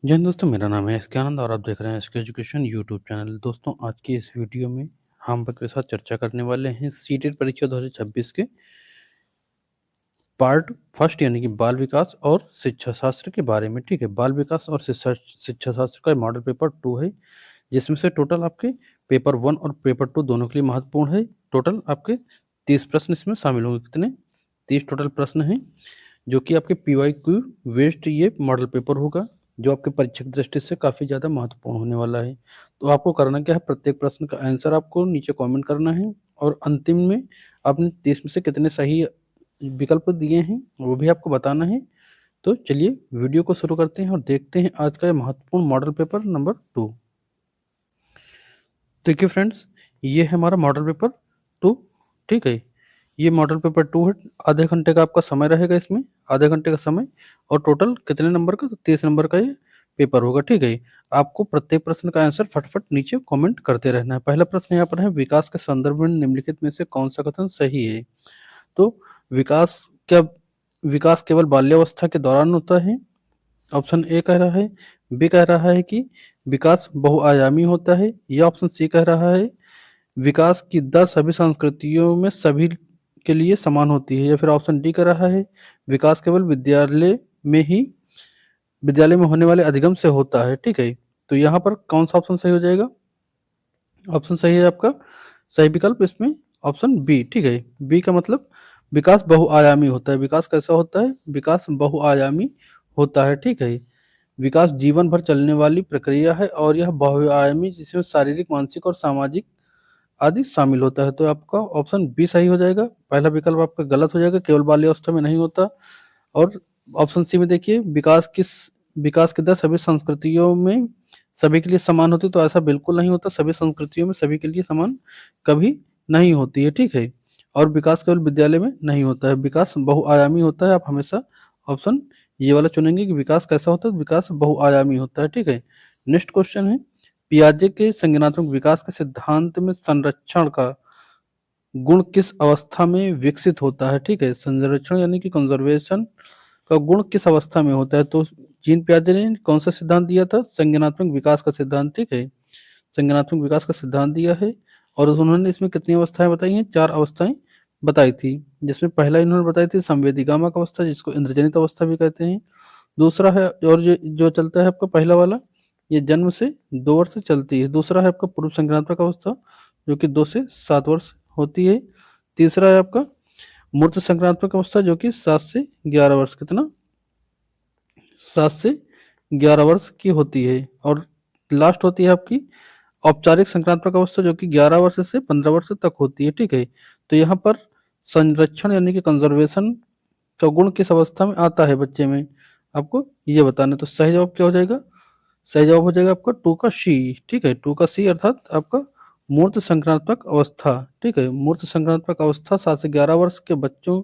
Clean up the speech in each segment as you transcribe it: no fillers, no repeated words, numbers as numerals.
जय हिंद दोस्तों, मेरा नाम है एसके आनंद और आप देख रहे हैं एसके एजुकेशन यूट्यूब चैनल। दोस्तों, आज की इस वीडियो में हम आपके साथ चर्चा करने वाले हैं सीटेट परीक्षा 2026 के पार्ट फर्स्ट यानी कि बाल विकास और शिक्षा शास्त्र के बारे में। ठीक है, बाल विकास और शिक्षा शास्त्र का मॉडल पेपर 2 है, जिसमें से टोटल आपके पेपर 1 और पेपर 2 दोनों के लिए महत्वपूर्ण है। टोटल आपके 30 प्रश्न इसमें शामिल होंगे। कितने? 30 टोटल प्रश्न हैं, जो कि आपके पीवाईक्यू बेस्ड ये मॉडल पेपर होगा, जो आपके परीक्षा की दृष्टि से काफ़ी ज़्यादा महत्वपूर्ण होने वाला है। तो आपको करना क्या है, प्रत्येक प्रश्न का आंसर आपको नीचे कमेंट करना है और अंतिम में आपने 30 में से कितने सही विकल्प दिए हैं, वो भी आपको बताना है। तो चलिए वीडियो को शुरू करते हैं और देखते हैं आज का ये महत्वपूर्ण मॉडल पेपर नंबर 2। देखिए फ्रेंड्स, ये है हमारा मॉडल पेपर 2। ठीक है, ये मॉडल पेपर 2 है। आधे घंटे का आपका समय रहेगा इसमें, आधे घंटे का समय। और टोटल कितने नंबर का? 30 नंबर का ये पेपर होगा। ठीक है, आपको प्रत्येक प्रश्न का आंसर फटाफट नीचे कमेंट करते रहना है। पहला प्रश्न यहाँ पर है, विकास के संदर्भ में निम्नलिखित में से कौन सा कथन सही है? तो विकास क्या विकास केवल बाल्यावस्था के दौरान होता है? ऑप्शन ए कह रहा है। बी कह रहा है कि विकास बहुआयामी होता है। या ऑप्शन सी कह रहा है, विकास की दर सभी संस्कृतियों में सभी के लिए समान होती है। या फिर ऑप्शन डी कह रहा है, विकास केवल विद्यालय में होने वाले अधिगम से होता है। ठीक है, तो यहाँ पर कौन सा ऑप्शन सही हो जाएगा? ऑप्शन सही है आपका, सही विकल्प इसमें ऑप्शन बी। ठीक है, बी का मतलब विकास बहुआयामी होता है। विकास कैसा होता है? विकास बहुआयामी होता है। ठीक है, विकास जीवन भर चलने वाली प्रक्रिया है और यह बहुआयामी, जिसमें शारीरिक, मानसिक और सामाजिक आदि शामिल होता है। तो आपका ऑप्शन बी सही हो जाएगा। पहला विकल्प आपका गलत हो जाएगा, केवल बाल्यावस्था में नहीं होता। और ऑप्शन सी में देखिए, विकास की दर सभी संस्कृतियों में सभी के लिए समान होती है, तो ऐसा बिल्कुल नहीं होता। सभी संस्कृतियों में सभी के लिए समान कभी नहीं होती है। ठीक है, और विकास केवल विद्यालय में नहीं होता है, विकास बहुआयामी होता है। आप हमेशा ऑप्शन ये वाला चुनेंगे कि विकास कैसा होता है, विकास बहुआयामी होता है। ठीक है, नेक्स्ट क्वेश्चन है, पियाजे के संज्ञानात्मक विकास के सिद्धांत में संरक्षण का गुण किस अवस्था में विकसित होता है? ठीक है, संरक्षण यानी कि कंजर्वेशन का गुण किस अवस्था में होता है? तो जीन पियाजे ने कौन सा सिद्धांत दिया था? संज्ञानात्मक विकास का सिद्धांत। ठीक है, संज्ञानात्मक विकास का सिद्धांत दिया है। और उन्होंने इसमें कितनी अवस्थाएं बताई हैं? 4 अवस्थाएं बताई थी, जिसमें पहला इन्होंने बताई थी संवेदीगामक अवस्था, जिसको इंद्रजनित अवस्था भी कहते हैं। दूसरा है, और ये जो चलता है आपका पहला वाला, ये जन्म से 2 वर्ष से चलती है। दूसरा है आपका पूर्व संज्ञानात्मक अवस्था, जो कि 2 से 7 वर्ष होती है। तीसरा है आपका मूर्त संज्ञानात्मक अवस्था, जो कि 7 से 11 वर्ष, कितना? 7 से 11 वर्ष की होती है। और लास्ट होती है आपकी औपचारिक संक्रांतक अवस्था, जो कि 11 वर्ष से 15 वर्ष तक होती है। ठीक है, तो यहाँ पर संरक्षण यानी कि कंजर्वेशन का गुण किस अवस्था में आता है बच्चे में, आपको ये बताना है। तो सही जवाब क्या हो जाएगा? सही जवाब हो जाएगा आपका 2 का सी। ठीक है, 2 का सी अर्थात आपका मूर्त संक्रांतक अवस्था। ठीक है, मूर्त संक्रांतक अवस्था 7 से 11 वर्ष के बच्चों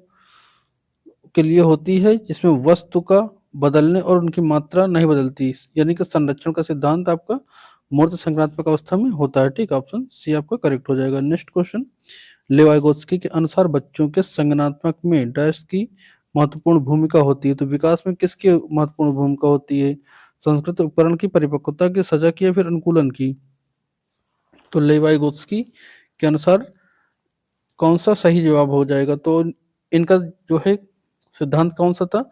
के लिए होती है, जिसमें वस्तु का बदलने और उनकी मात्रा नहीं बदलती, यानी कि संरक्षण का सिद्धांत आपका मूर्त संक्रांतक अवस्था में होता है। ठीक है, ऑप्शन सी आपका करेक्ट हो जाएगा। नेक्स्ट क्वेश्चन, लेवाइगोत्स्की के अनुसार बच्चों के संज्ञानात्मक में डैश की महत्वपूर्ण भूमिका होती है। तो विकास में किसकी महत्वपूर्ण भूमिका होती है? संस्कृत उपकरण की परिपक्वता की, सजा की, या फिर अनुकूलन की? तो लेवाइगोत्स्की के अनुसार कौन सा सही जवाब हो जाएगा? तो इनका जो है सिद्धांत कौन सा था?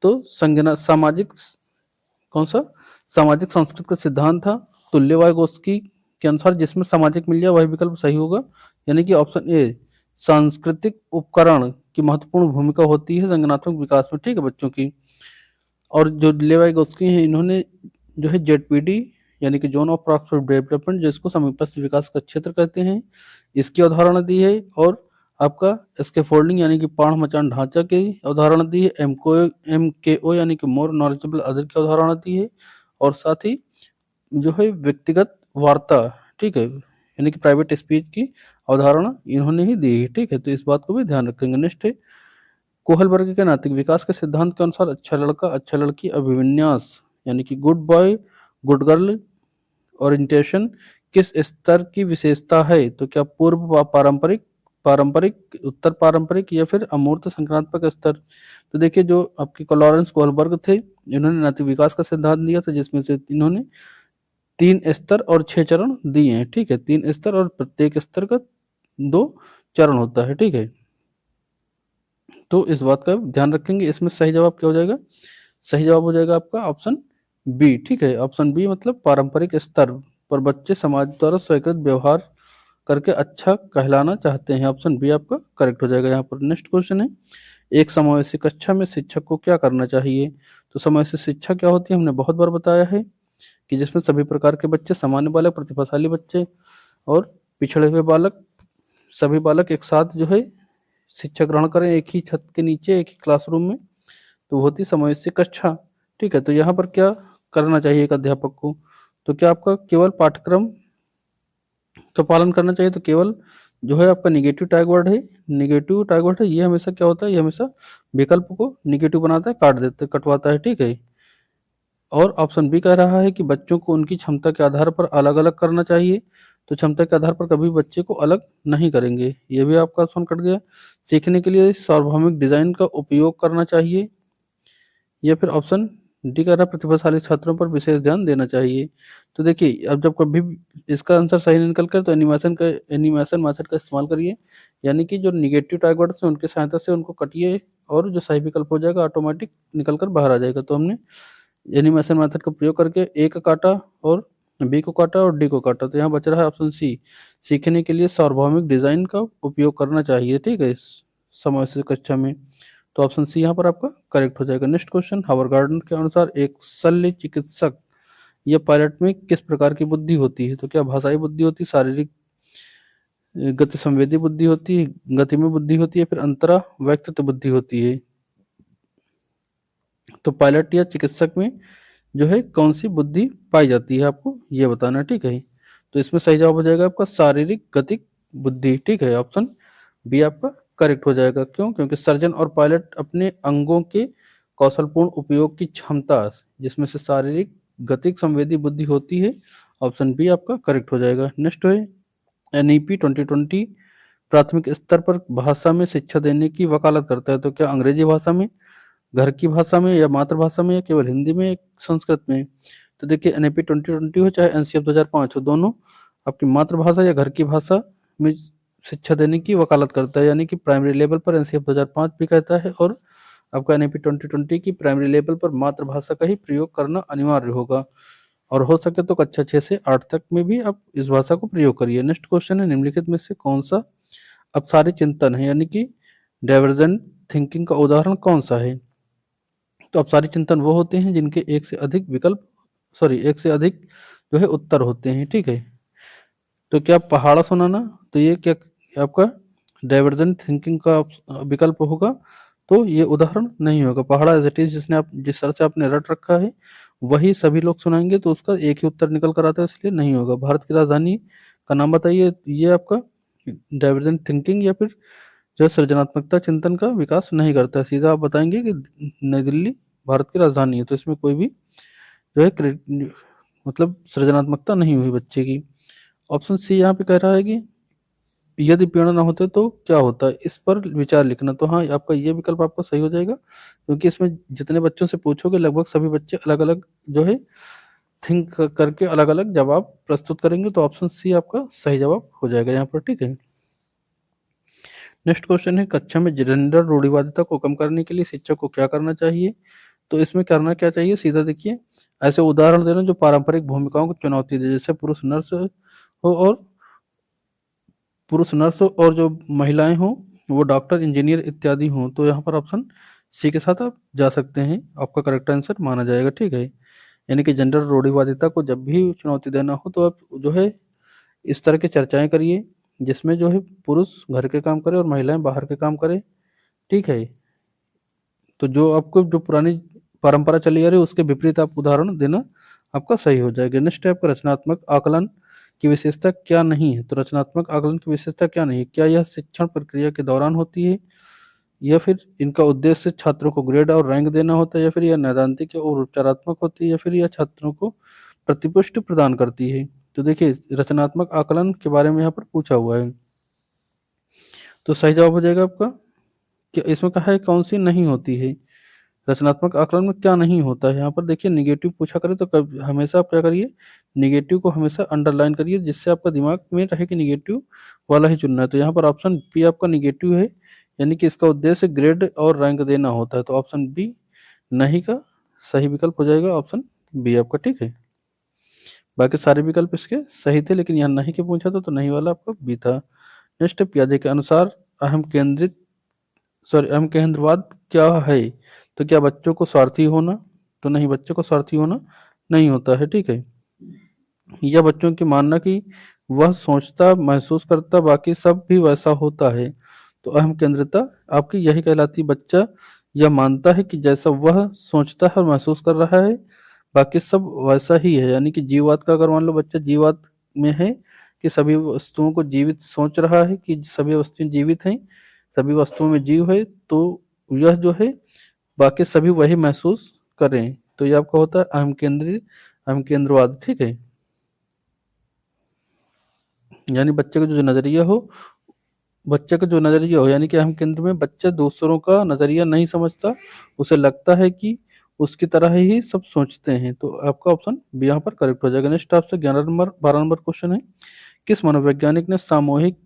तो संज्ञाना सामाजिक, कौन सा? सामाजिक संस्कृत का सिद्धांत था। तो लेवाइगोस्की के अनुसार जिसमें सामाजिक मिल जाए वही विकल्प सही होगा, यानी कि ऑप्शन ए, सांस्कृतिक उपकरण की महत्वपूर्ण भूमिका होती है संज्ञानात्मक विकास में। ठीक है बच्चों की। और जो लेवाइगोस्की हैं, इन्होंने जो है जेडपीडी यानी कि जोन ऑफ प्रॉस्पेक्टिव डेवलपमेंट, जिसको समीपस्थ विकास का क्षेत्र कहते हैं, इसकी अवधारणा दी है। और आपका स्कैफोल्डिंग यानी कि पाढ़ मचान ढांचा की अवधारणा दी है। एमकेओ यानी कि मोर नॉलेजेबल अदर की अवधारणा दी है। और साथ ही जो है व्यक्तिगत वार्ता, ठीक है, यानी कि प्राइवेट स्पीच की अवधारणा इन्होंने ही दी है। ठीक है, तो इस बात को भी ध्यान रखेंगे। नेक्स्ट है, कोहलबर्ग के नैतिक विकास के सिद्धांत के अनुसार अच्छा लड़का अच्छा लड़की अभिविन्यास यानी कि good boy good girl orientation किस स्तर की विशेषता है? तो क्या पूर्व पारंपरिक, पारंपरिक, उत्तर पारंपरिक, या फिर अमूर्त संक्रांतक स्तर? तो देखिए, जो आपके लॉरेंस कोहलबर्ग थे, इन्होंने नैतिक विकास का सिद्धांत दिया था, जिसमें से इन्होंने 3 स्तर और 6 चरण दिए हैं, ठीक है? 3 स्तर और प्रत्येक स्तर का 2 चरण होता है, ठीक है? तो इस बात का ध्यान रखेंगे। इसमें सही जवाब क्या हो जाएगा? सही जवाब हो जाएगा आपका ऑप्शन बी, ठीक है? ऑप्शन बी मतलब पारंपरिक स्तर पर बच्चे समाज द्वारा स्वीकृत व्यवहार करके अच्छा कहलाना चाहते हैं। ऑप्शन बी आपका करेक्ट हो जाएगा यहाँ पर। नेक्स्ट क्वेश्चन है, एक समावेशी कक्षा में शिक्षक को क्या करना चाहिए? तो समावेशी शिक्षा क्या होती है, हमने बहुत बार बताया है कि जिसमें सभी प्रकार के बच्चे, सामान्य बालक, प्रतिभाशाली बच्चे और पिछड़े हुए बालक, सभी बालक एक साथ जो है शिक्षा ग्रहण करें एक ही छत के नीचे, एक ही क्लासरूम में, तो वो होती समावेशी कक्षा, ठीक है? तो यहाँ पर क्या करना चाहिए एक अध्यापक को? तो क्या आपका केवल पाठ्यक्रम का पालन करना चाहिए? तो केवल जो है आपका नेगेटिव टैग वर्ड है, नेगेटिव टैग वर्ड है, ये हमेशा क्या होता है, ये हमेशा विकल्प को नेगेटिव बनाता है, काट देते कटवाता है, ठीक है? और ऑप्शन बी कह रहा है कि बच्चों को उनकी क्षमता के आधार पर अलग-अलग करना चाहिए। तो क्षमता के आधार पर कभी बच्चे को अलग नहीं करेंगे। ये भी आपका ऑप्शन कट गया। सीखने के लिए सार्वभौमिक डिज़ाइन का उपयोग करना चाहिए, या फिर ऑप्शन डी कह रहा है प्रतिभाशाली छात्रों पर विशेष ध्यान देना चाहिए। तो देखिए, अब जब कभी भी इसका आंसर सही नहीं निकल कर, तो एनिमेशन मेथड का इस्तेमाल करिए। यानी कि जो नेगेटिव टैग वर्ड्स हैं उनकी सहायता से उनको कटिए, और जो सही विकल्प हो जाएगा ऑटोमेटिक निकल कर बाहर आ जाएगा। तो हमने एनिमेशन मेथड का प्रयोग करके ए को काटा और बी को काटा और डी को काटा, तो यहाँ बच रहा है ऑप्शन सी, सीखने के लिए सार्वभौमिक डिजाइन का उपयोग करना चाहिए, ठीक है, इस समस्या कक्षा में। तो ऑप्शन सी यहाँ पर आपका करेक्ट हो जाएगा। नेक्स्ट क्वेश्चन, हावर्ड गार्डन के अनुसार एक शल्य चिकित्सक या पायलट में किस प्रकार की बुद्धि होती है? तो क्या भाषाई बुद्धि होती है, शारीरिक गति संवेदी बुद्धि होती है, गति में बुद्धि होती है, फिर अंतरा व्यक्तित्व बुद्धि होती है? तो पायलट या चिकित्सक में जो है कौन सी बुद्धि पाई जाती है, आपको ये बताना है, ठीक है? तो इसमें सही जवाब हो जाएगा आपका शारीरिक गतिक बुद्धि, ठीक है? ऑप्शन बी आपका करेक्ट हो जाएगा। क्यों? क्योंकि सर्जन और पायलट अपने अंगों के कौशलपूर्ण उपयोग की क्षमता, जिसमें से शारीरिक गतिक संवेदी बुद्धि होती है। ऑप्शन बी आपका करेक्ट हो जाएगा। नेक्स्ट है, एनईपी 2020 प्राथमिक स्तर पर भाषा में शिक्षा देने की वकालत करता है। तो क्या अंग्रेजी भाषा में, घर की भाषा में, या मातृभाषा में, या केवल हिंदी में, या संस्कृत में? तो देखिए, एनईपी 2020 हो चाहे एनसीएफ 2005 हो, दोनों आपकी मातृभाषा या घर की भाषा में शिक्षा देने की वकालत करता है। यानी कि प्राइमरी लेवल पर एनसीएफ 2005 भी कहता है, और आपका एनईपी 2020 की प्राइमरी लेवल पर मातृभाषा का ही प्रयोग करना अनिवार्य होगा, और हो सके तो कक्षा 6 से 8 तक में भी आप इस भाषा को प्रयोग करिए। नेक्स्ट क्वेश्चन है, निम्नलिखित में से कौन सा अपसारी चिंतन है, यानी कि डाइवर्जेंट थिंकिंग का उदाहरण कौन सा है? तो अपसारी चिंतन वो होते हैं जिनके एक से अधिक जो है उत्तर होते हैं, ठीक है? तो क्या पहाड़ा सुनाना, तो ये क्या आपका डाइवर्जेंट थिंकिंग का विकल्प होगा? तो ये उदाहरण नहीं होगा। पहाड़ा एज इट इज, जिस तरह से आपने रट रखा है वही सभी लोग सुनाएंगे, तो उसका एक ही उत्तर निकल कर आता है, इसलिए नहीं होगा। भारत की राजधानी का नाम बताइए, ये आपका डाइवर्जेंट थिंकिंग या फिर जो सृजनात्मकता चिंतन का विकास नहीं करता है। सीधा आप बताएंगे कि नई दिल्ली भारत की राजधानी है, तो इसमें कोई भी जो है मतलब सृजनात्मकता नहीं हुई बच्चे की। ऑप्शन सी यहाँ पे कह रहा है कि यदि पेड़ ना होते तो क्या होता है, इस पर विचार लिखना। तो हाँ, आपका ये विकल्प आपका सही हो जाएगा, क्योंकि इसमें जितने बच्चों से पूछोगे लगभग सभी बच्चे अलग अलग जो है थिंक करके अलग अलग जवाब प्रस्तुत करेंगे। तो ऑप्शन सी आपका सही जवाब हो जाएगा यहाँ पर, ठीक है? नेक्स्ट क्वेश्चन है, कक्षा में जेंडर रूढ़िवादिता को कम करने के लिए शिक्षक को क्या करना चाहिए? तो इसमें करना क्या चाहिए, सीधा देखिए, ऐसे उदाहरण दे रहे हैं जो पारंपरिक भूमिकाओं को चुनौती दे, जैसे पुरुष नर्स हो और जो महिलाएं हों वो डॉक्टर, इंजीनियर इत्यादि हों। तो यहाँ पर ऑप्शन सी के साथ आप जा सकते हैं, आपका करेक्ट आंसर माना जाएगा, ठीक है? यानी कि जेंडर रूढ़िवादिता को जब भी चुनौती देना हो तो आप जो है इस तरह की चर्चाएं करिए, जिसमें जो है पुरुष घर के काम करे और महिलाएं बाहर के काम करे, ठीक है? तो जो आपको जो पुरानी परंपरा चली आ रही है उसके विपरीत आप उदाहरण देना आपका सही हो जाएगा। नेक्स्ट है आपका रचनात्मक आकलन की विशेषता क्या नहीं है? तो रचनात्मक आकलन की विशेषता क्या नहीं है? क्या यह शिक्षण प्रक्रिया के दौरान होती है, या फिर इनका उद्देश्य छात्रों को ग्रेड और रैंक देना होता है, या फिर यह नैदानिक और उपचारात्मक होती है, या फिर यह छात्रों को प्रतिपुष्टि प्रदान करती है? तो देखिए, रचनात्मक आकलन के बारे में यहाँ पर पूछा हुआ है, तो सही जवाब हो जाएगा आपका कि इसमें कहा है कौन सी नहीं होती है? रचनात्मक आकलन में क्या नहीं होता है? यहाँ पर देखिए नेगेटिव पूछा करे तो हमेशा आप क्या करिए, नेगेटिव को हमेशा अंडरलाइन करिए, जिससे आपका दिमाग में रहे कि नेगेटिव वाला ही चुनना है। तो यहाँ पर ऑप्शन बी आपका नेगेटिव है, यानी कि इसका उद्देश्य ग्रेड और रैंक देना होता है। तो ऑप्शन बी नहीं का सही विकल्प हो जाएगा, ऑप्शन बी आपका, ठीक है। बाकी सारे विकल्प इसके सही थे, लेकिन यहाँ नहीं के पूछा तो नहीं वाला आपका बी था। नेक्स्ट, पियाजे के अनुसार अहम केंद्रवाद क्या है? तो क्या बच्चों को स्वार्थी होना? तो नहीं, बच्चों को स्वार्थी होना नहीं होता है, ठीक है। यह बच्चों की मानना कि वह सोचता महसूस करता बाकी सब भी वैसा होता है। तो अहम केंद्रिता आपकी यही कहलाती है। बच्चा यह मानता है कि जैसा वह सोचता है और महसूस कर रहा है बाकी सब वैसा ही है, यानी कि जीववाद का अगर मान लो बच्चा जीववाद में है कि सभी वस्तुओं को जीवित सोच रहा है कि सभी वस्तुएं जीवित हैं, सभी वस्तुओं में जीव है, तो यह जो है बाकी सभी वही महसूस करें। तो ये आपका होता है अहम केंद्रवाद, ठीक है। यानी बच्चे का जो नजरिया हो, यानी कि अहम केंद्र में बच्चा दूसरों का नजरिया नहीं समझता, उसे लगता है कि उसकी तरह ही सब सोचते हैं। तो आपका ऑप्शन बी यहाँ पर करेक्ट हो जाएगा। नेक्स्ट आपसे 12 नंबर क्वेश्चन है। किस मनोवैज्ञानिक ने सामूहिक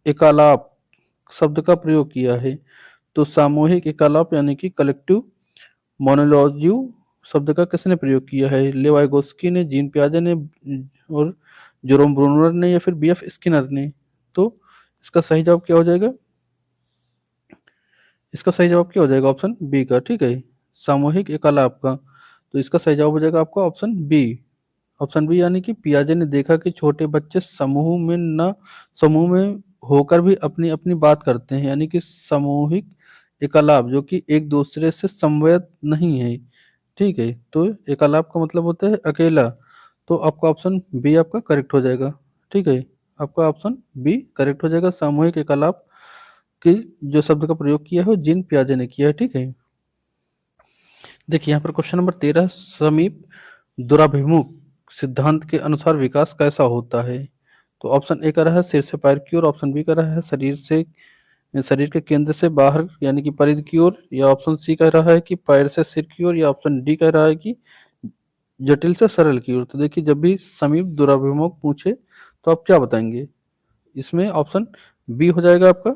एकालाप शब्द का प्रयोग किया है? तो सामूहिक एकालाप यानी कि कलेक्टिव मोनोलॉजी शब्द का किसने प्रयोग किया है? लेवाइगोस्की ने, जीन पियाजे ने, और जेरोम ब्रूनर ने, या फिर बीएफ स्किनर ने? तो इसका सही जवाब क्या हो जाएगा? इसका सही जवाब क्या हो जाएगा? ऑप्शन बी का, ठीक है, सामूहिक एकालाप का। तो इसका सही जवाब हो जाएगा आपका ऑप्शन बी। ऑप्शन बी, यानी कि पियाजे ने देखा कि छोटे बच्चे समूह में होकर भी अपनी अपनी बात करते हैं, यानी कि सामूहिक एकालाप जो कि एक दूसरे से समन्वयित नहीं है, ठीक है। तो एकालाप का मतलब होता है अकेला। तो आपका ऑप्शन बी आपका करेक्ट हो जाएगा, ठीक है। आपका ऑप्शन बी करेक्ट हो जाएगा, सामूहिक एकालाप की जो शब्द का प्रयोग किया है वो जीन पियाजे ने किया है, ठीक है। देखिए यहाँ पर क्वेश्चन नंबर 13, समीप दुराभिमुख सिद्धांत के अनुसार विकास कैसा होता है? तो ऑप्शन ए का रहा है सिर से पैर की ओर, ऑप्शन बी का रहा है शरीर के केंद्र से बाहर यानी कि परिधि की ओर, या ऑप्शन सी कह रहा है कि पैर से सिर की ओर, या ऑप्शन डी कह रहा है कि जटिल से सरल की ओर। तो देखिए जब भी समीप दुराभिमुख पूछे तो आप क्या बताएंगे? इसमें ऑप्शन बी हो जाएगा आपका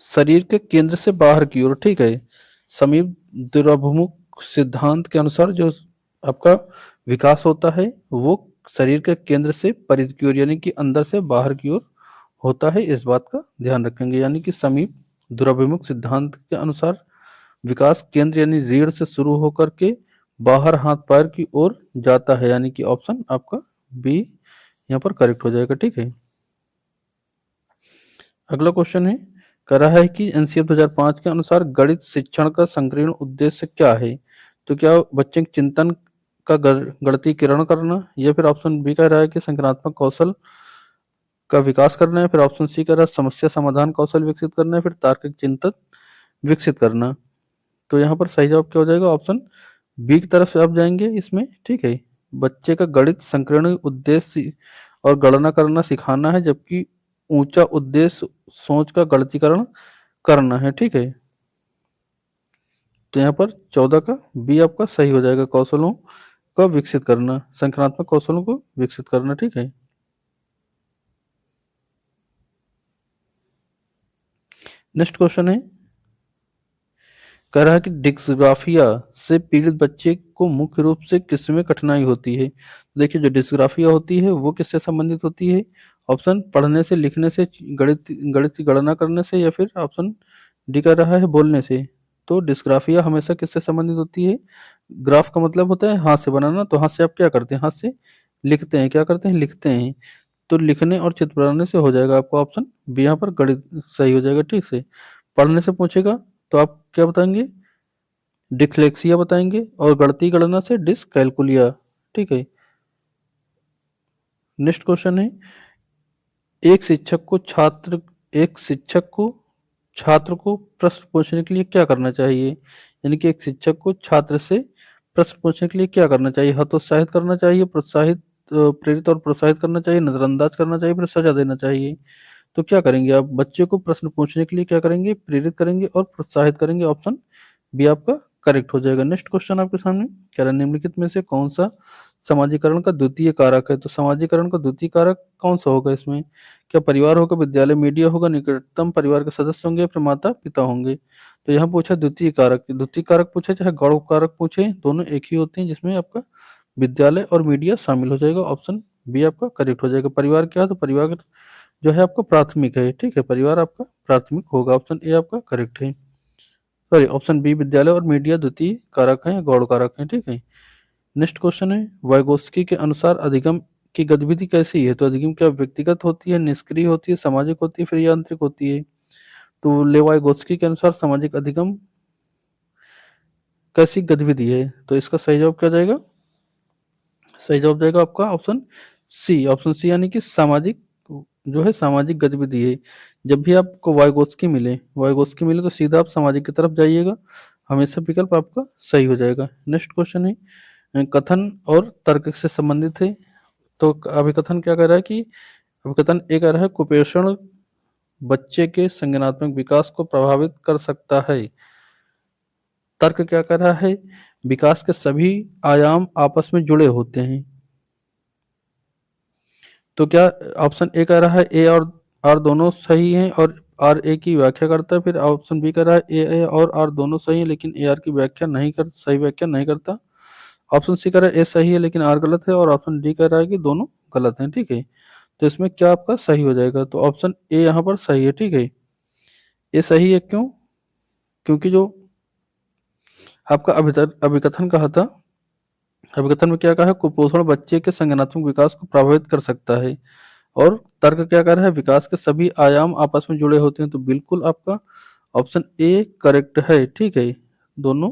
शरीर के केंद्र से बाहर की ओर, ठीक है। समीप दुराभिमुख सिद्धांत के अनुसार जो आपका विकास होता है वो शरीर के केंद्र से परिधि की ओर यानी कि अंदर से बाहर की ओर होता है, इस बात का ध्यान रखेंगे। यानी कि समीप दुराभिमुख सिद्धांत के अनुसार विकास केंद्र यानी रीढ़ से शुरू होकर के बाहर हाथ पैर की ओर जाता है, यानी कि ऑप्शन आपका बी यहाँ पर करेक्ट हो जाएगा, ठीक है। अगला क्वेश्चन है, कह रहा है कि एनसीएफ 2005 के अनुसार गणित शिक्षण का संकीर्ण उद्देश्य क्या है? तो क्या बच्चे के चिंतन का गणितीकरण करना, या फिर ऑप्शन बी कह रहा है कि संज्ञानात्मक कौशल का विकास करना है, फिर ऑप्शन सी कह रहा है समस्या समाधान कौशल विकसित करना है, फिर तार्किक चिंतन विकसित करना। तो यहाँ पर सही जवाब क्या हो जाएगा? ऑप्शन बी की तरफ से आप जाएंगे इसमें, ठीक है। बच्चे का गणित संकीर्ण उद्देश्य और गणना करना सिखाना है, जबकि ऊंचा उद्देश्य सोच का गणितीकरण करना है, ठीक है। तो यहाँ पर 14 का बी आपका सही हो जाएगा, कौशलों का विकसित करना, संख्यात्मक कौशलों को विकसित करना, ठीक है। नेक्स्ट क्वेश्चन है, कह रहा है कि डिस्ग्राफिया से पीड़ित बच्चे को मुख्य रूप से किसमें कठिनाई होती है? देखिए जो डिस्ग्राफिया होती है वो किससे संबंधित होती है? ऑप्शन पढ़ने से, लिखने से, गणित गणित की गणना करने से, या फिर ऑप्शन डी कर रहा है बोलने से। तो डिस्ग्राफिया हमेशा किससे संबंधित होती है? ग्राफ का मतलब होता है हाथ से बनाना, तो हाथ से आप क्या करते हैं? हाथ से लिखते हैं, क्या करते हैं? लिखते हैं। तो लिखने और चित्र बनाने से हो जाएगा आपका ऑप्शन बी यहाँ पर गणित सही हो जाएगा, ठीक से। पढ़ने से पूछेगा तो आप क्या बताएंगे? डिसलेक्सिया बताएंगे, और गणितीय गणना से डिसकैलकुलिया, ठीक है। नेक्स्ट क्वेश्चन है, एक शिक्षक को छात्र एक शिक्षक को छात्र को प्रश्न पूछने के लिए क्या करना चाहिए? यानी कि एक शिक्षक को छात्र से प्रश्न पूछने के लिए क्या करना चाहिए? हतोत्साहित करना चाहिए, प्रेरित और प्रोत्साहित करना चाहिए, नजरअंदाज करना चाहिए, फिर सजा देना चाहिए? तो क्या करेंगे आप? बच्चे को प्रश्न पूछने के लिए क्या करेंगे? प्रेरित करेंगे और प्रोत्साहित करेंगे, ऑप्शन बी आपका करेक्ट हो जाएगा। नेक्स्ट क्वेश्चन आपके सामने कह रहा है निम्नलिखित में से कौन सा समाजीकरण का द्वितीय कारक है? तो समाजीकरण का द्वितीय कारक कौन सा होगा इसमें? क्या परिवार होगा, विद्यालय, मीडिया होगा, निकटतम परिवार के सदस्य होंगे, फिर माता पिता होंगे? तो यहाँ पूछा द्वितीय कारक पूछे चाहे गौण कारक पूछे, दोनों एक ही होते हैं, जिसमें आपका विद्यालय और मीडिया शामिल हो जाएगा। ऑप्शन बी आपका करेक्ट हो जाएगा। परिवार क्या है? तो परिवार जो है आपका प्राथमिक है, ठीक है, परिवार आपका प्राथमिक होगा। ऑप्शन ए आपका करेक्ट है। सॉरी, ऑप्शन बी विद्यालय और मीडिया द्वितीय कारक हैं, गौण कारक हैं, ठीक है। नेक्स्ट क्वेश्चन है वाइगोस्की के अनुसार अधिगम की गतिविधि कैसी है? तो अधिगम क्या व्यक्तिगत होती है, निष्क्रिय होती है, सामाजिक होती है, फिर यांत्रिक होती है? तो लेवाइगोस्की के अनुसार सामाजिक अधिगम कैसी गतिविधि है? तो इसका सही जवाब क्या जाएगा? सही जवाब जाएगा आपका ऑप्शन सी। ऑप्शन सी यानी कि सामाजिक जो है सामाजिक गतिविधि है। जब भी आपको वाइगोस्की मिले तो सीधा आप सामाजिक की तरफ जाइएगा, हमेशा विकल्प आपका सही हो जाएगा। नेक्स्ट क्वेश्चन है कथन और तर्क से संबंधित है। तो अभिकथन क्या कह रहा है कि अभिकथन एक कह रहा है कुपोषण बच्चे के संज्ञानात्मक विकास को प्रभावित कर सकता है। तर्क क्या कह रहा है विकास के सभी आयाम आपस में जुड़े होते हैं। तो क्या ऑप्शन ए कह रहा है ए और आर दोनों सही हैं और आर ए की व्याख्या करता है, फिर ऑप्शन बी कह रहा है ए और आर दोनों सही हैं लेकिन ए आर की व्याख्या नहीं कर सही व्याख्या नहीं करता। ऑप्शन सी कह रहा है ए सही है लेकिन आर गलत है और ऑप्शन डी कह रहा है कि दोनों गलत हैं, ठीक है। तो इसमें क्या आपका सही हो जाएगा? तो ऑप्शन ए यहाँ पर सही है, ठीक है। ए सही है क्यों? क्योंकि जो आपका अभिकथन कहा था, अभिकथन में क्या कहा है कुपोषण बच्चे के संज्ञानात्मक विकास को प्रभावित कर सकता है। और तर्क क्या कर रहा है विकास के सभी आयाम आपस में जुड़े होते हैं। तो बिल्कुल आपका ऑप्शन ए करेक्ट है, ठीक है, दोनों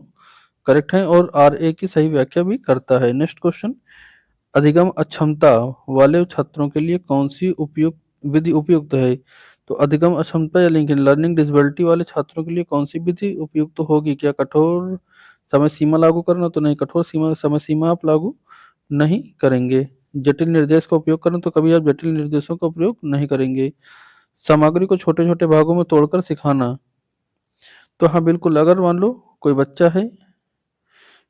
करेक्ट हैं और आर ए की सही व्याख्या भी करता है। नेक्स्ट क्वेश्चन अधिगम अक्षमता वाले छात्रों के लिए कौन सी उपयुक्त विधि उपयुक्त है? तो अधिगम अक्षमता या लेकिन लर्निंग डिसेबिलिटी वाले छात्रों के लिए कौन सी विधि उपयुक्त होगी? क्या कठोर समय सीमा लागू करना? तो नहीं, कठोर समय सीमा आप लागू नहीं करेंगे। जटिल निर्देश का उपयोग करें? तो कभी आप जटिल निर्देशों का प्रयोग नहीं करेंगे। सामग्री को छोटे छोटे भागों में तोड़कर सिखाना? तो हाँ बिल्कुल, अगर मान लो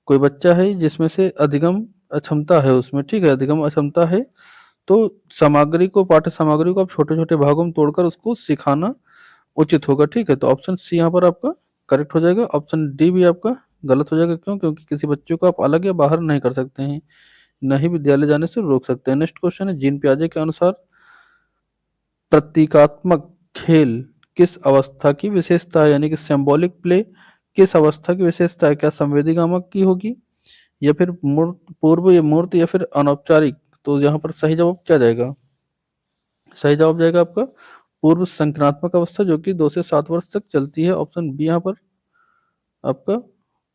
कोई बच्चा है जिसमें से अधिगम अक्षमता है उसमें, ठीक है, अधिगम अक्षमता है, तो पाठ्य सामग्री को आप छोटे छोटे भागों में तोड़कर उसको सिखाना उचित होगा, ठीक है। तो ऑप्शन सी यहाँ पर आपका करेक्ट हो जाएगा। ऑप्शन डी भी आपका गलत हो जाएगा। क्यों? क्योंकि किसी बच्चे को आप अलग या बाहर नहीं कर सकते हैं, न ही विद्यालय जाने से रोक सकते हैं। नेक्स्ट क्वेश्चन है जीन पियाजे के अनुसार प्रतीकात्मक खेल किस अवस्था की विशेषता है? यानी कि सिंबॉलिक प्ले किस अवस्था की विशेषता है? क्या संवेदीगामक की होगी या फिर पूर्व या मूर्त या फिर अनौपचारिक? तो यहाँ पर सही जवाब क्या जाएगा? सही जवाब जाएगा आपका पूर्व संक्रात्मक अवस्था, जो कि 2 से 7 वर्ष तक चलती है। ऑप्शन बी यहाँ पर आपका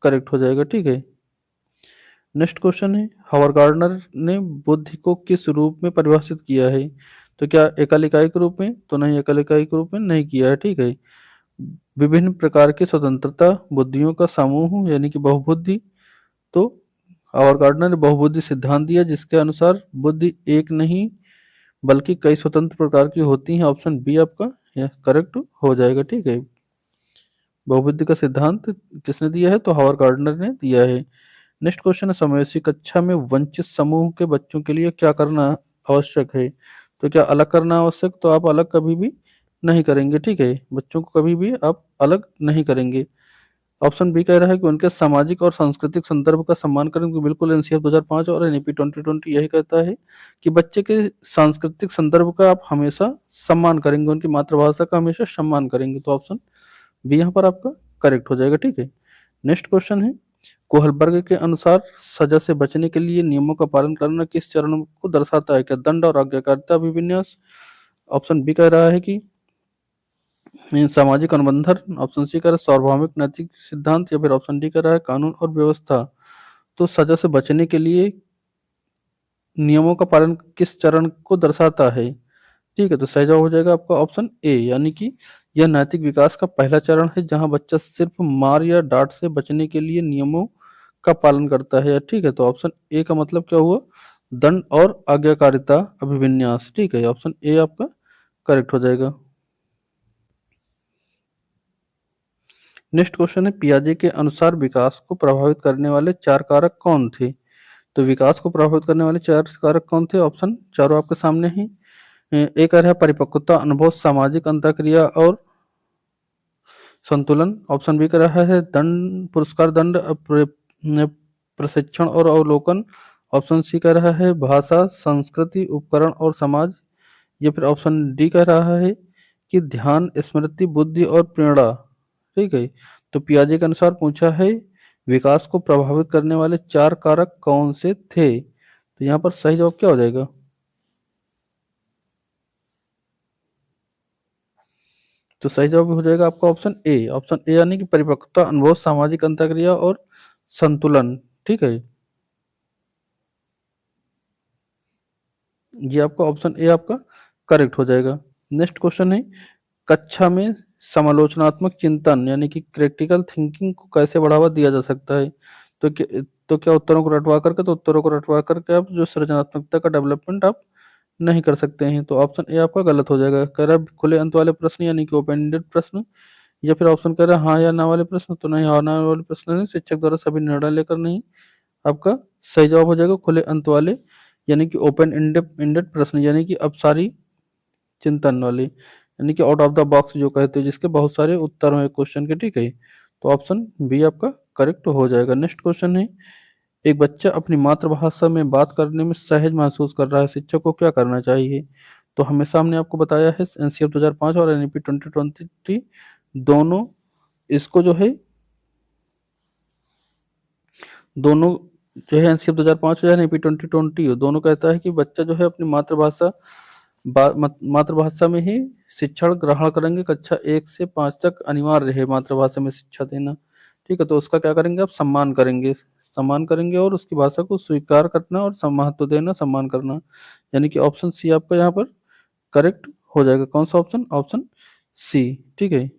करेक्ट हो जाएगा, ठीक है। नेक्स्ट क्वेश्चन है हावर्ड गार्डनर ने बुद्धि को किस रूप में परिभाषित किया है? तो क्या एकल इकाई के रूप में? तो नहीं, एकल इकाई के रूप में नहीं किया है, ठीक है। विभिन्न प्रकार की स्वतंत्रता बुद्धियों का समूह यानी कि बहुबुद्धि। तो हावर्ड गार्डनर ने बहुबुद्धि सिद्धांत दिया जिसके अनुसार बुद्धि एक नहीं बल्कि कई स्वतंत्र प्रकार की होती हैं। ऑप्शन बी आपका यह करेक्ट हो जाएगा, ठीक है। बहुबुद्धि का सिद्धांत किसने दिया है? तो हावर्ड गार्डनर ने दिया है। नेक्स्ट क्वेश्चन है समावेशी कक्षा में वंचित समूह के बच्चों के लिए क्या करना आवश्यक है? तो क्या अलग करना आवश्यक? तो आप अलग कभी भी नहीं करेंगे, ठीक है, बच्चों को कभी भी आप अलग नहीं करेंगे। ऑप्शन बी कह रहा है कि उनके सामाजिक और सांस्कृतिक संदर्भ का सम्मान करें। तो बिल्कुल एनसीएफ 2005 और एनईपी 2020 यही कहता है कि बच्चे के सांस्कृतिक संदर्भ का आप हमेशा सम्मान करेंगे, उनकी मातृभाषा का हमेशा सम्मान करेंगे। तो ऑप्शन बी यहाँ पर आपका करेक्ट हो जाएगा, ठीक है। नेक्स्ट क्वेश्चन है कोहलबर्ग के अनुसार सजा से बचने के लिए नियमों का पालन करना किस चरण को दर्शाता है? क्या दंड और आज्ञाकारिता अभिविन्यास? ऑप्शन बी कह रहा है कि सामाजिक अनुबंधन। ऑप्शन सी कह रहा है सार्वभौमिक नैतिक सिद्धांत या फिर ऑप्शन डी कह रहा है कानून और व्यवस्था। तो सजा से बचने के लिए नियमों का पालन किस चरण को दर्शाता है? ठीक है, तो सही जवाब हो जाएगा आपका ऑप्शन ए, यानी कि यह नैतिक विकास का पहला चरण है जहां बच्चा सिर्फ मार या डांट से बचने के लिए नियमों का पालन करता है। ठीक है, तो ऑप्शन ए का मतलब क्या हुआ? दंड और आज्ञाकारिता अभिविन्यास। ठीक है, ऑप्शन ए आपका करेक्ट हो जाएगा। नेक्स्ट क्वेश्चन है, पियाजे के अनुसार विकास को प्रभावित करने वाले 4 कारक कौन थे? तो विकास को प्रभावित करने वाले 4 कारक कौन थे? ऑप्शन चारों आपके सामने हैं। एक आ रहा है परिपक्वता, अनुभव, सामाजिक अंतःक्रिया और संतुलन। ऑप्शन बी का रहा है दंड, पुरस्कार, दंड, प्रशिक्षण और अवलोकन। ऑप्शन सी का रहा है भाषा, संस्कृति, उपकरण और समाज। या फिर ऑप्शन डी का रहा है कि ध्यान, स्मृति, बुद्धि और प्रेरणा। ठीक है, तो पियाजे के अनुसार पूछा है विकास को प्रभावित करने वाले 4 कारक कौन से थे? तो यहाँ पर सही जवाब क्या हो जाएगा? तो सही जवाब हो जाएगा आपका ऑप्शन ए। ऑप्शन ए यानी कि परिपक्वता, अनुभव, सामाजिक अंतःक्रिया और संतुलन। ठीक है, ये आपका ऑप्शन ए आपका करेक्ट हो जाएगा। नेक्स्ट क्वेश्चन है, कक्षा में समालोचनात्मक चिंतन यानी कि क्रिटिकल थिंकिंग को कैसे बढ़ावा दिया जा सकता है? तो क्या उत्तरों को रटवा करके, तो उत्तरों को रटवा करके आप जो सृजनात्मकता का डेवलपमेंट आप नहीं कर सकते हैं। तो ऑप्शन ए आपका गलत हो जाएगा। कह रहा है खुले अंत वाले प्रश्न यानी कि ओपन एंडेड प्रश्न। या फिर ऑप्शन कह रहा है हाँ या ना वाले प्रश्न, तो नहीं, हाँ ना वाले प्रश्न नहीं, शिक्षक द्वारा सभी निर्णय लेकर नहीं। आपका सही जवाब हो जाएगा खुले अंत वाले यानी कि ओपन एंडेड प्रश्न, यानी कि अपसारी चिंतन वाले, यानी कि आउट ऑफ द बॉक्स जो कहते हैं, जिसके बहुत सारे उत्तर हैं क्वेश्चन के। ठीक है, तो ऑप्शन बी आपका करेक्ट हो जाएगा। नेक्स्ट क्वेश्चन है, एक बच्चा अपनी मातृभाषा में बात करने में सहज महसूस कर रहा है, शिक्षक को क्या करना चाहिए? तो हमेशा हमने आपको बताया है एनसीएफ 2005 और एनईपी 2020 दोनों इसको जो है, दोनों जो है एनसीएफ 2005 या एनईपी 2020 दोनों कहता है कि बच्चा जो है अपनी मातृभाषा मातृभाषा में ही शिक्षण ग्रहण करेंगे। कक्षा 1 से 5 तक अनिवार्य है मातृभाषा में शिक्षा देना। ठीक है, तो उसका क्या करेंगे आप? सम्मान करेंगे, सम्मान करेंगे और उसकी भाषा को स्वीकार करना और महत्व देना, सम्मान करना। यानी कि ऑप्शन सी आपका यहाँ पर करेक्ट हो जाएगा। कौन सा ऑप्शन? Option C. ठीक है,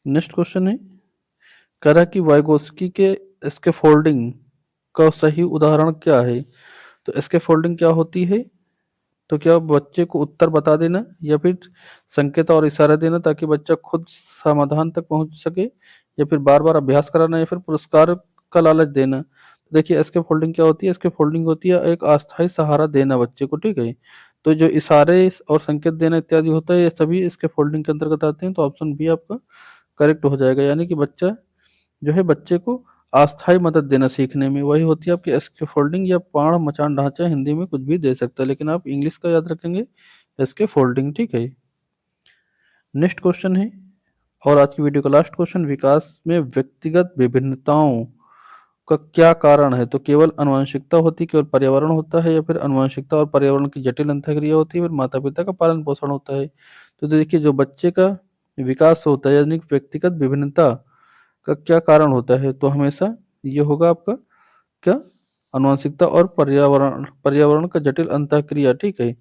नेक्स्ट क्वेश्चन है, कह रहा है कि वाइगोस्की के स्कैफोल्डिंग का सही उदाहरण क्या है? तो स्कैफोल्डिंग क्या होती है? तो क्या बच्चे को उत्तर बता देना या फिर संकेत और इशारा देना ताकि बच्चा खुद समाधान तक पहुंच सके, या फिर बार बार अभ्यास कराना, या फिर पुरस्कार का लालच देना। तो देखिए एस्केप होल्डिंग क्या होती है? एस्केप होल्डिंग होती है एक अस्थायी सहारा देना बच्चे को। ठीक है, तो जो इशारे और संकेत देना इत्यादि होता है ये सभी इसके फोल्डिंग के अंतर्गत आते हैं। तो ऑप्शन बी आपका करेक्ट हो जाएगा, यानी कि बच्चा जो है बच्चे को अस्थायी मदद देना सीखने में, वही होती है आपकी स्कैफोल्डिंग या पाण मचान ढांचा। हिंदी में कुछ भी दे सकता है, लेकिन आप इंग्लिश का याद रखेंगे स्कैफोल्डिंग। ठीक है, नेक्स्ट क्वेश्चन है और आज की वीडियो का लास्ट क्वेश्चन, विकास में व्यक्तिगत विभिन्नताओं का क्या कारण है? तो केवल आनुवंशिकता होती है, केवल पर्यावरण होता है, या फिर आनुवंशिकता और पर्यावरण की जटिल अंतःक्रिया होती है, फिर माता पिता का पालन पोषण होता है? तो देखिए जो बच्चे का विकास होता है यानी कि व्यक्तिगत विभिन्नता का क्या कारण होता है? तो हमेशा ये होगा आपका क्या? आनुवंशिकता और पर्यावरण, पर्यावरण का जटिल अंतःक्रिया। ठीक है,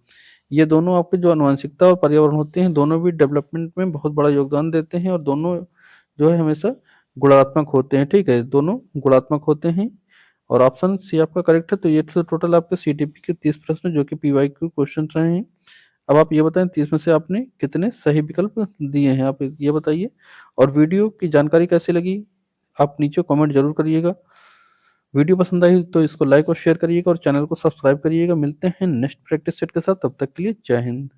ये दोनों आपके जो आनुवंशिकता और पर्यावरण होते हैं दोनों भी डेवलपमेंट में बहुत बड़ा योगदान देते हैं, और दोनों जो है हमेशा गुणात्मक होते हैं। ठीक है, दोनों गुणात्मक होते हैं और ऑप्शन सी आपका करेक्ट है। तो ये तो टोटल आपके सीटीपी के 30 प्रश्न जो कि पीवाईक्यू क्वेश्चन रहे हैं। अब आप ये बताएं 30 में से आपने कितने सही विकल्प दिए हैं, आप ये बताइए। और वीडियो की जानकारी कैसी लगी आप नीचे कमेंट जरूर करिएगा। वीडियो पसंद आई तो इसको लाइक और शेयर करिएगा और चैनल को सब्सक्राइब करिएगा। मिलते हैं नेक्स्ट प्रैक्टिस सेट के साथ, तब तक के लिए जय हिंद।